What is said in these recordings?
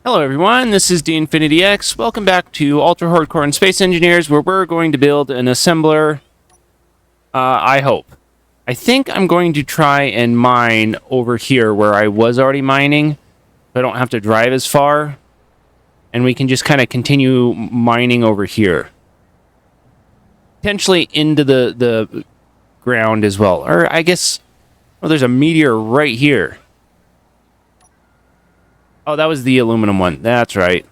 Hello everyone, this is DInfinityX. Welcome back to Ultra Hardcore and Space Engineers, where we're going to build an assembler, I hope. I think I'm going to try and mine over here where I was already mining, so I don't have to drive as far, and we can just kind of continue mining over here. Potentially into the ground as well, or I guess, oh, there's a meteor right here. Oh, that was the aluminum one. That's right.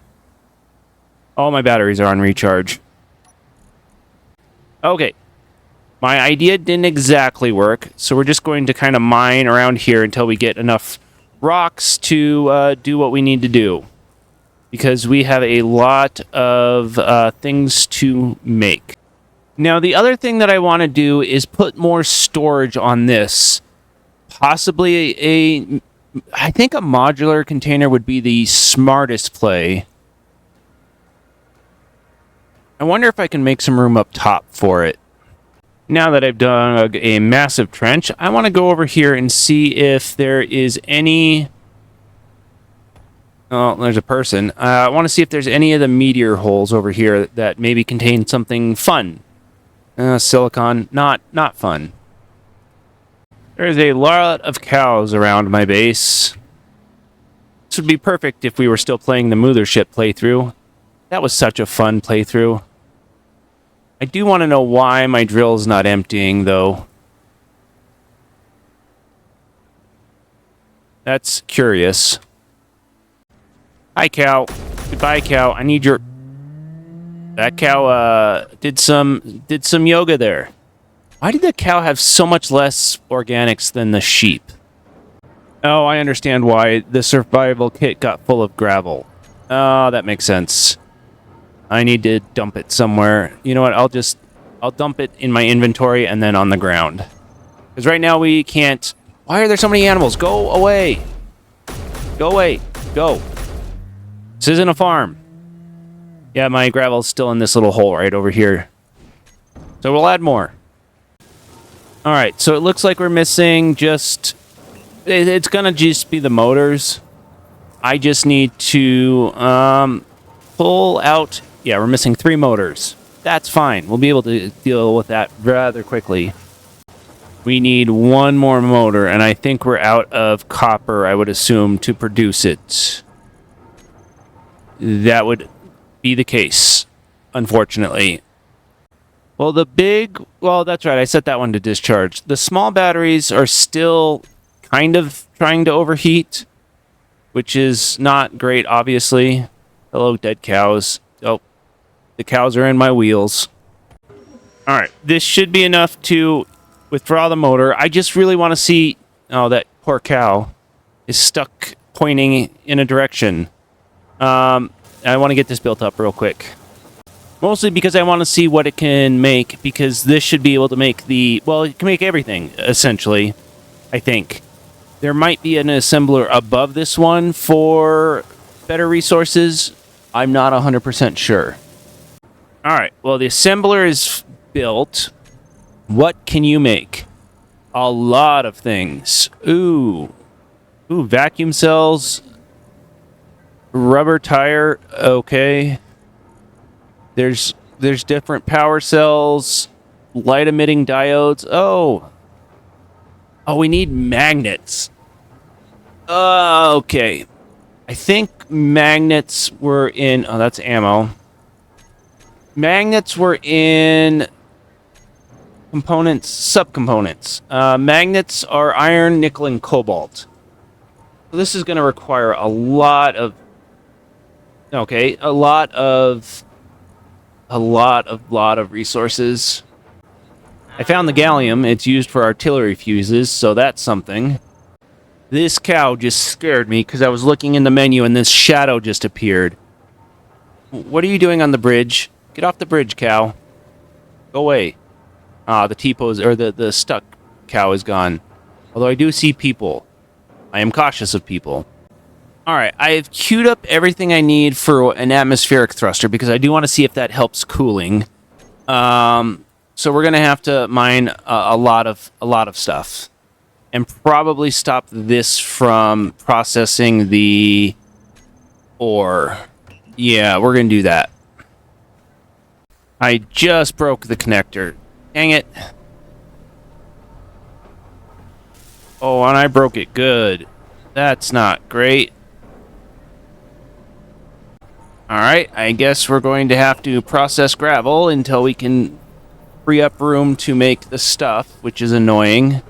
All my batteries are on recharge. Okay. My idea didn't exactly work, so we're just going to kind of mine around here until we get enough rocks to do what we need to do. Because we have a lot of things to make. Now, the other thing that I want to do is put more storage on this. Possibly I think a modular container would be the smartest play. I wonder if I can make some room up top for it. Now that I've dug a massive trench, I want to go over here and see if there is any... Oh, there's a person. I want to see if there's any of the meteor holes over here that maybe contain something fun. Silicon, not fun. There's a lot of cows around my base. This would be perfect if we were still playing the Mothership playthrough. That was such a fun playthrough. I do want to know why my drill's not emptying, though. That's curious. Hi, cow. Goodbye, cow. I need your... That cow, did some yoga there. Why did the cow have so much less organics than the sheep? Oh, I understand why. The survival kit got full of gravel. Oh, that makes sense. I need to dump it somewhere. You know what? I'll dump it in my inventory and then on the ground. Because right now we can't... Why are there so many animals? Go away! Go away! Go! This isn't a farm. Yeah, my gravel's still in this little hole right over here. So we'll add more. Alright, so it looks like we're missing just... It's gonna just be the motors. I just need to pull out... Yeah, we're missing 3 motors. That's fine. We'll be able to deal with that rather quickly. We need 1 more motor, and I think we're out of copper, I would assume, to produce it. That would be the case, unfortunately. Well, well, that's right, I set that one to discharge. The small batteries are still kind of trying to overheat, which is not great, obviously. Hello, dead cows. Oh, the cows are in my wheels. Alright, this should be enough to withdraw the motor. I just really want to see... Oh, that poor cow is stuck pointing in a direction. I want to get this built up real quick. Mostly because I want to see what it can make, because this should be able to make the... Well, it can make everything, essentially, I think. There might be an assembler above this one for better resources. I'm not 100% sure. Alright, well, the assembler is built. What can you make? A lot of things. Ooh, vacuum cells. Rubber tire, okay. There's different power cells, light emitting diodes. Oh, we need magnets. Okay. I think magnets were in... Oh, that's ammo. Magnets were in components, subcomponents. Magnets are iron, nickel, and cobalt. So this is going to require a lot of... Okay, a lot of resources. I found the gallium. It's used for artillery fuses, so that's something. This cow just scared me because I was looking in the menu and this shadow just appeared. What are you doing on the bridge? Get off the bridge, cow. Go away. Ah, the T-pose, or the stuck cow is gone. Although I do see people. I am cautious of people. Alright, I've queued up everything I need for an atmospheric thruster because I do want to see if that helps cooling. So we're going to have to mine a lot of stuff. And probably stop this from processing the ore. Yeah, we're going to do that. I just broke the connector. Dang it. Oh, and I broke it good. That's not great. Alright, I guess we're going to have to process gravel until we can free up room to make the stuff, which is annoying.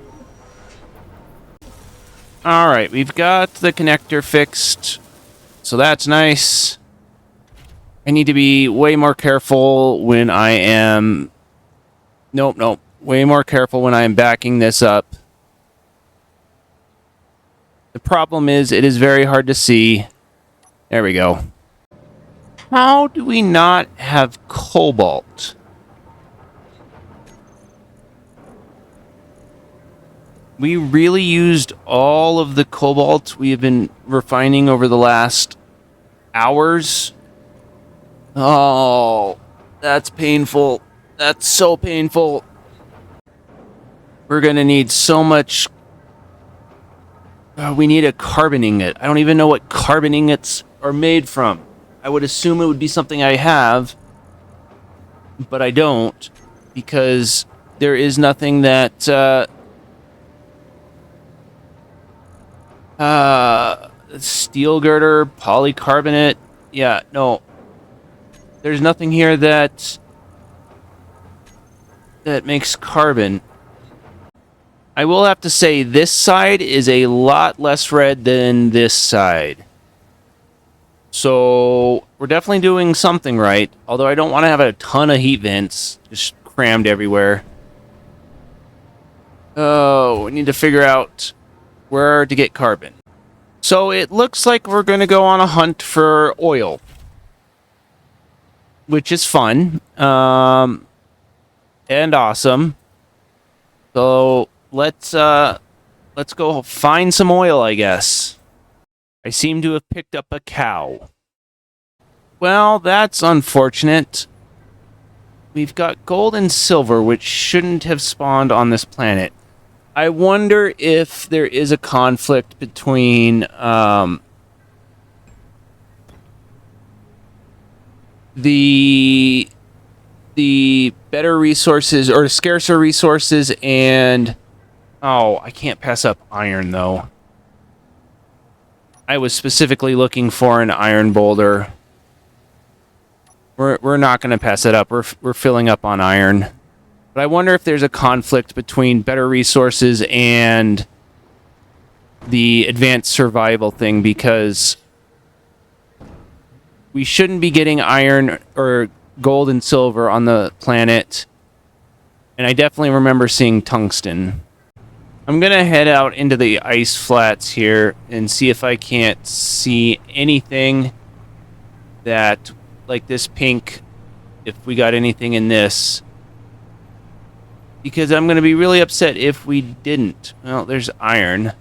Alright, we've got the connector fixed, so that's nice. I need to be way more careful when I am... Nope. Way more careful when I am backing this up. The problem is, it is very hard to see. There we go. How do we not have cobalt? We really used all of the cobalt we have been refining over the last hours. Oh, that's painful. That's so painful. We're going to need so much... we need a carbon ingot. I don't even know what carbon ingots are made from. I would assume it would be something I have, but I don't, because there is nothing that... steel girder, polycarbonate. Yeah, no. There's nothing here that makes carbon. I will have to say this side is a lot less red than this side. So we're definitely doing something right, although I don't want to have a ton of heat vents just crammed everywhere. Oh, we need to figure out where to get carbon. So it looks like we're going to go on a hunt for oil, which is fun and awesome. So let's go find some oil, I guess. I seem to have picked up a cow. Well, that's unfortunate. We've got gold and silver, which shouldn't have spawned on this planet. I wonder if there is a conflict between the better resources or scarcer resources and... Oh, I can't pass up iron, though. I was specifically looking for an iron boulder. We're not going to pass it up. We're filling up on iron. But I wonder if there's a conflict between better resources and the advanced survival thing, because we shouldn't be getting iron or gold and silver on the planet. And I definitely remember seeing tungsten. I'm going to head out into the ice flats here and see if I can't see anything that, like this pink, if we got anything in this. Because I'm going to be really upset if we didn't. Well, there's iron.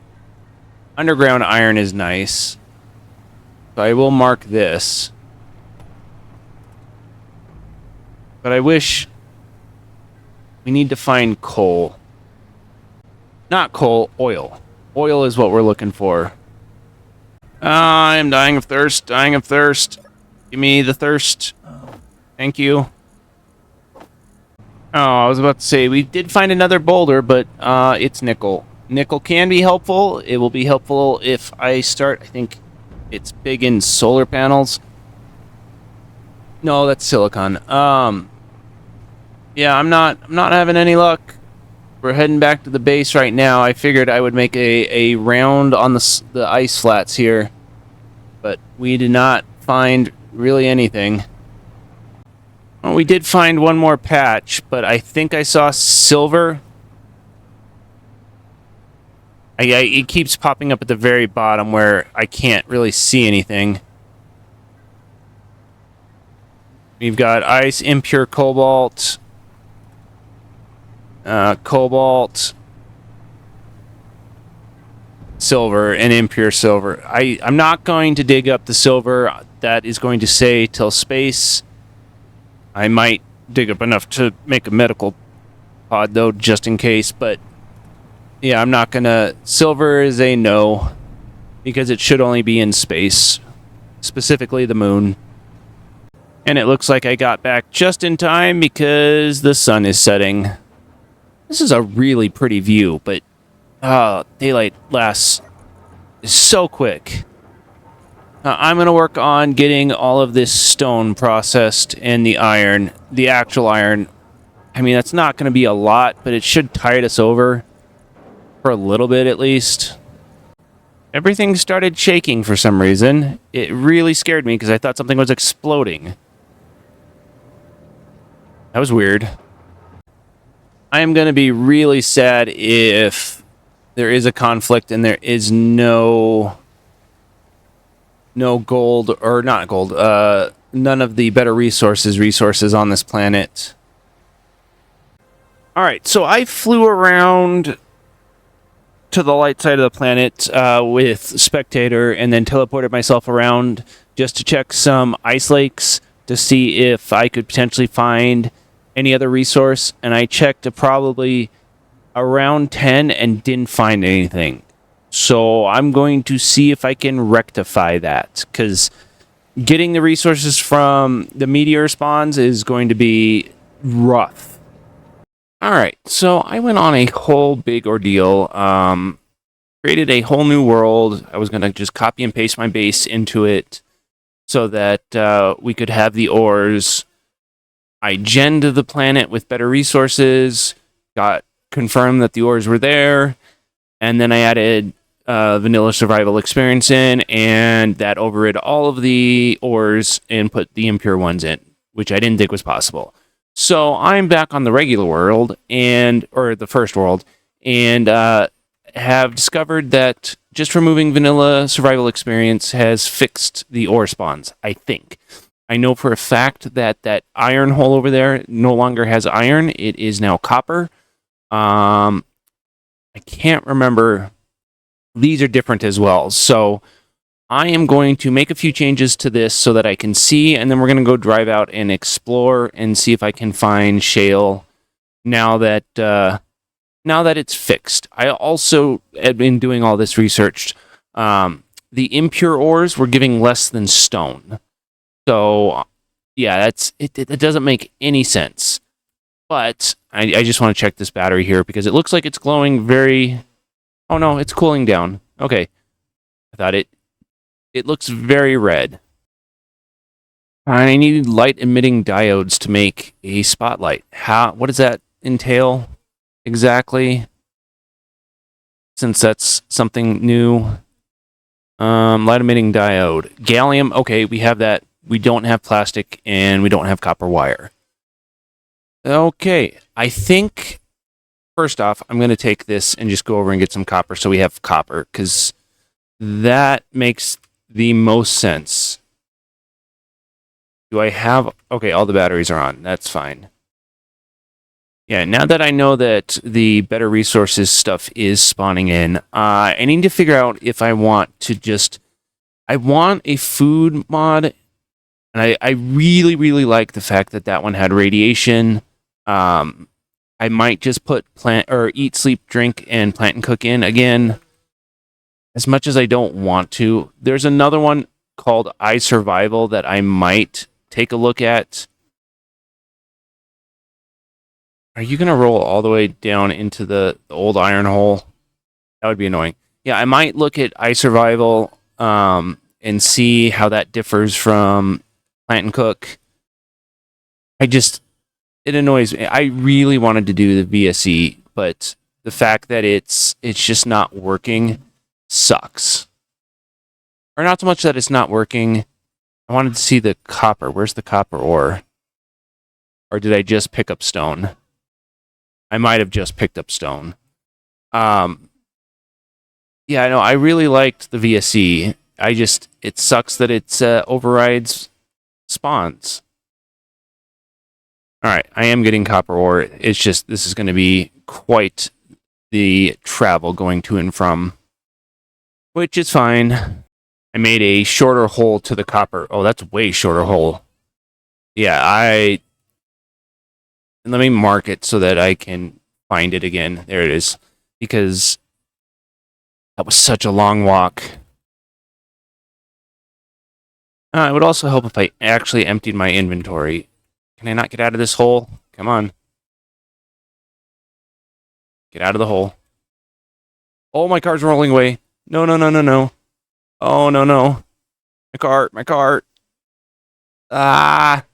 Underground iron is nice. So I will mark this. But I wish... We need to find coal. Not coal, oil. Oil is what we're looking for. I am dying of thirst, dying of thirst. Give me the thirst. Thank you. Oh, I was about to say, we did find another boulder, but it's nickel. Nickel can be helpful. It will be helpful if I start, I think it's big in solar panels. No, that's silicon. Yeah, I'm not having any luck. We're heading back to the base right now. I figured I would make a round on the ice flats here, but we did not find really anything. Well, we did find one more patch, but I think I saw silver. It keeps popping up at the very bottom where I can't really see anything. We've got ice, impure cobalt, cobalt, silver, and impure silver. I'm not going to dig up the silver. That is going to stay till space. I might dig up enough to make a medical pod, though, just in case. But, yeah, I'm not going to... Silver is a no, because it should only be in space. specifically the moon. And it looks like I got back just in time because the sun is setting. This is a really pretty view, but daylight lasts so quick. I'm going to work on getting all of this stone processed and the iron, the actual iron. I mean, that's not going to be a lot, but it should tide us over for a little bit at least. Everything started shaking for some reason. It really scared me because I thought something was exploding. That was weird. I am going to be really sad if there is a conflict and there is no gold, or not gold, none of the better resources on this planet. Alright, so I flew around to the light side of the planet with Spectator and then teleported myself around just to check some ice lakes to see if I could potentially find any other resource, and I checked probably around 10 and didn't find anything. So I'm going to see if I can rectify that, because getting the resources from the meteor spawns is going to be rough. Alright, so I went on a whole big ordeal. Created a whole new world. I was going to just copy and paste my base into it so that we could have the ores. I genned the planet with better resources, got confirmed that the ores were there, and then I added vanilla survival experience in, and that overrid all of the ores and put the impure ones in, which I didn't think was possible. So I'm back on the regular world, or the first world, and have discovered that just removing vanilla survival experience has fixed the ore spawns, I think. I know for a fact that that iron hole over there no longer has iron. It is now copper. I can't remember. These are different as well. So I am going to make a few changes to this so that I can see, and then we're going to go drive out and explore and see if I can find shale now that it's fixed. I also have been doing all this research. The impure ores were giving less than stone. So, yeah, it doesn't make any sense. But I just want to check this battery here because it looks like it's glowing very... Oh, no, it's cooling down. Okay. I thought it looks very red. I need light-emitting diodes to make a spotlight. What does that entail exactly? Since that's something new. Light-emitting diode. Gallium, okay, we have that. We don't have plastic, and we don't have copper wire. Okay, I think, first off, I'm going to take this and just go over and get some copper so we have copper, because that makes the most sense. Do I have... Okay, all the batteries are on. That's fine. Yeah, now that I know that the better resources stuff is spawning in, I need to figure out if I want to just... I want a food mod, and I really, really like the fact that that one had radiation. I might just put eat, sleep, drink, and plant and cook in again, as much as I don't want to. There's another one called iSurvival that I might take a look at. Are you going to roll all the way down into the old iron hole? That would be annoying. Yeah, I might look at iSurvival and see how that differs from plant and cook. It annoys me. I really wanted to do the VSE, but the fact that it's just not working sucks. Or not so much that it's not working. I wanted to see the copper. Where's the copper ore? Or did I just pick up stone? I might have just picked up stone. Yeah, I know. I really liked the VSE. It sucks that it overrides spawns. All right, I am getting copper ore. It's just, this is going to be quite the travel going to and from, which is fine. I made a shorter hole to the copper. Oh, that's a way shorter hole. Yeah, let me mark it so that I can find it again. There it is. Because that was such a long walk. It would also help if I actually emptied my inventory. Can I not get out of this hole? Come on. Get out of the hole. Oh, my car's rolling away. No, no, no, no, no. Oh, no, no. My cart. Ah.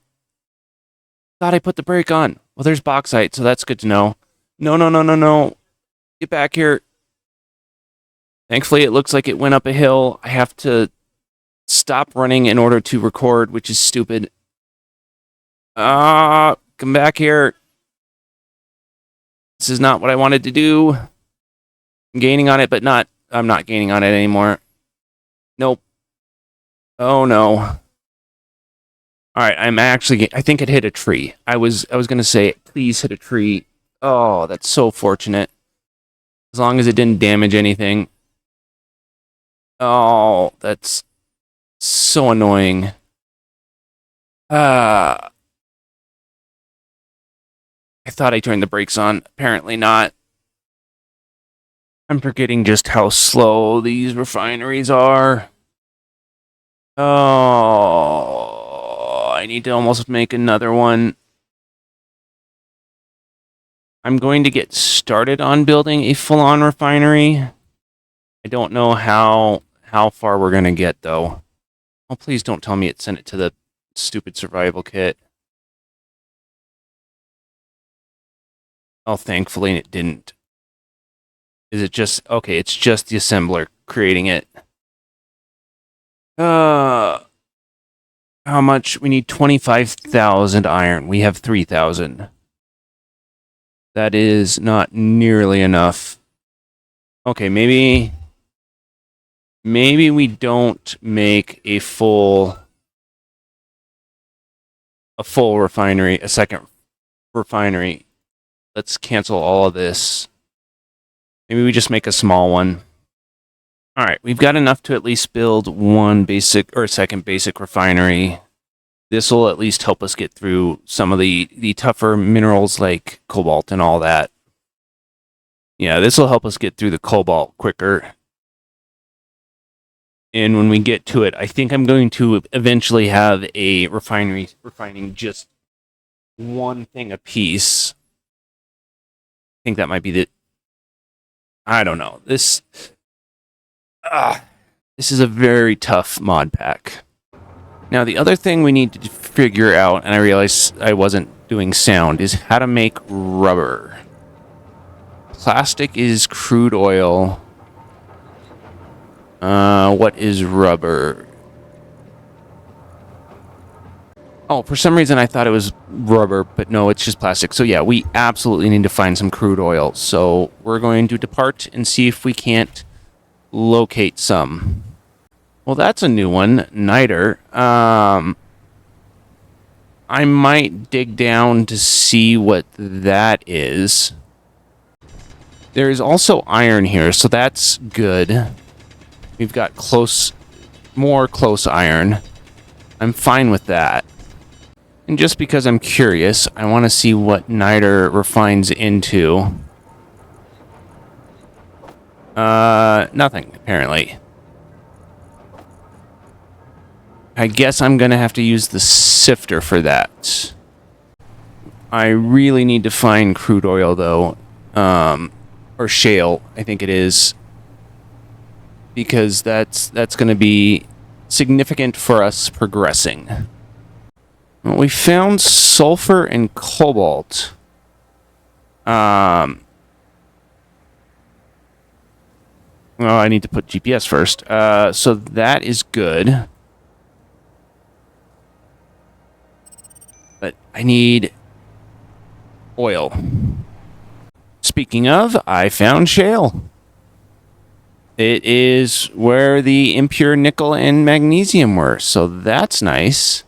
Thought I put the brake on. Well, there's bauxite, so that's good to know. No, no, no, no, no. Get back here. Thankfully, it looks like it went up a hill. I have to stop running in order to record, which is stupid. Come back here. This is not what I wanted to do. I'm gaining on it, but I'm not gaining on it anymore. Nope. Oh, no. All right, I think it hit a tree. I was going to say, please hit a tree. Oh, that's so fortunate. As long as it didn't damage anything. Oh, that's so annoying. I thought I turned the brakes on. Apparently not. I'm forgetting just how slow these refineries are. Oh, I need to almost make another one. I'm going to get started on building a full-on refinery. I don't know how far we're going to get, though. Oh, please don't tell me it sent it to the stupid survival kit. Oh, thankfully it didn't. Is it just... Okay, it's just the assembler creating it. How much? We need 25,000 iron. We have 3,000. That is not nearly enough. Okay, maybe we don't make a full refinery, a second refinery. Let's cancel all of this. Maybe we just make a small one. All right, we've got enough to at least build one basic or second basic refinery. This will at least help us get through some of the tougher minerals like cobalt and all that. Yeah, this will help us get through the cobalt quicker. And when we get to it, I think I'm going to eventually have a refinery refining just one thing a piece. I think that might be the... I don't know. This is a very tough mod pack. Now, the other thing we need to figure out, and I realized I wasn't doing sound, is how to make rubber. Plastic is crude oil. What is rubber? Oh, for some reason I thought it was rubber, but no, it's just plastic. So yeah, we absolutely need to find some crude oil. So we're going to depart and see if we can't locate some. Well, that's a new one, niter. I might dig down to see what that is. There is also iron here, so that's good. We've got more close iron. I'm fine with that. And just because I'm curious, I want to see what niter refines into. Nothing, apparently. I guess I'm going to have to use the sifter for that. I really need to find crude oil, though. Or shale, I think it is. Because that's going to be significant for us progressing. Well, we found sulfur and cobalt. Well, I need to put GPS first. So that is good. But I need oil. Speaking of, I found shale. It is where the impure nickel and magnesium were, so that's nice.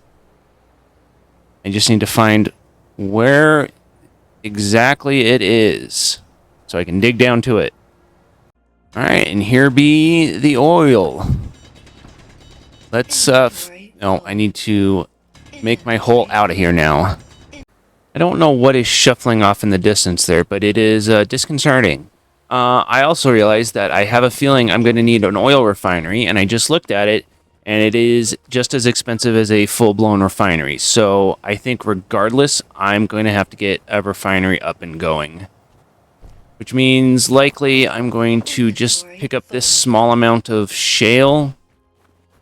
I just need to find where exactly it is, so I can dig down to it. Alright, and here be the oil. Let's, no, I need to make my hole out of here now. I don't know what is shuffling off in the distance there, but it is disconcerting. I also realized that I have a feeling I'm going to need an oil refinery, and I just looked at it, and it is just as expensive as a full-blown refinery. So I think regardless, I'm going to have to get a refinery up and going. Which means likely I'm going to just pick up this small amount of shale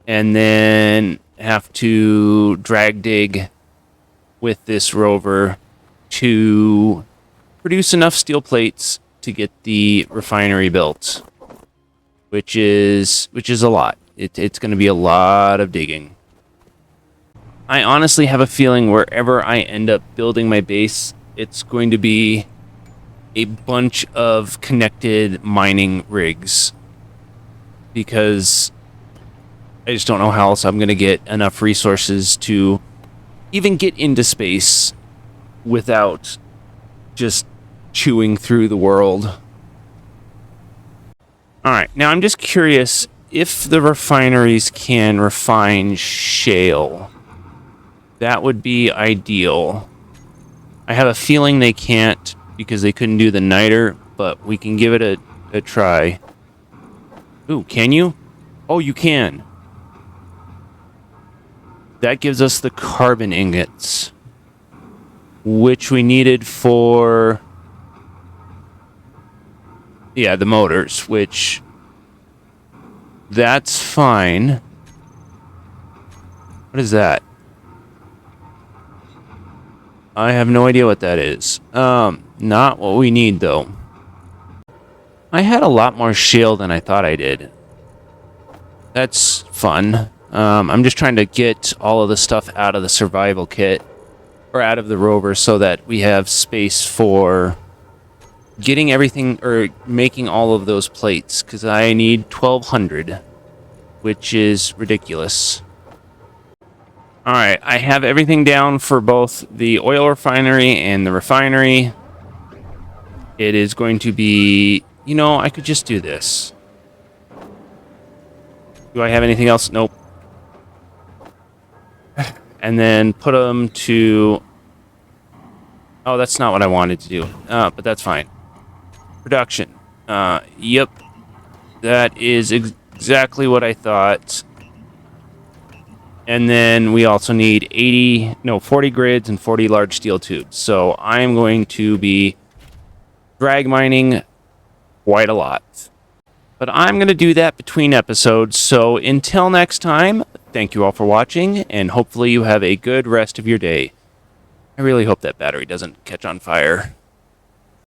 and then have to drag dig with this rover to produce enough steel plates to get the refinery built, which is a lot. It's going to be a lot of digging. I honestly have a feeling wherever I end up building my base, it's going to be a bunch of connected mining rigs, because I just don't know how else I'm going to get enough resources to even get into space without just chewing through the world. Alright, now I'm just curious if the refineries can refine shale. That would be ideal. I have a feeling they can't because they couldn't do the niter, but we can give it a try. Ooh, can you? Oh, you can. That gives us the carbon ingots, which we needed for, yeah, the motors, which that's fine. What is that? I have no idea what that is. Not what we need, though. I had a lot more shale than I thought I did. That's fun. I'm just trying to get all of the stuff out of the survival kit, or out of the rover, so that we have space for getting everything, or making all of those plates, because I need 1,200, which is ridiculous. Alright, I have everything down for both the oil refinery and the refinery. It is going to be... You know, I could just do this. Do I have anything else? Nope. And then put them to... Oh, that's not what I wanted to do. But that's fine. Production. Yep. That is exactly what I thought. And then we also need 40 grids and 40 large steel tubes. So I'm going to be drag mining quite a lot. But I'm going to do that between episodes. So until next time, thank you all for watching, and hopefully you have a good rest of your day. I really hope that battery doesn't catch on fire.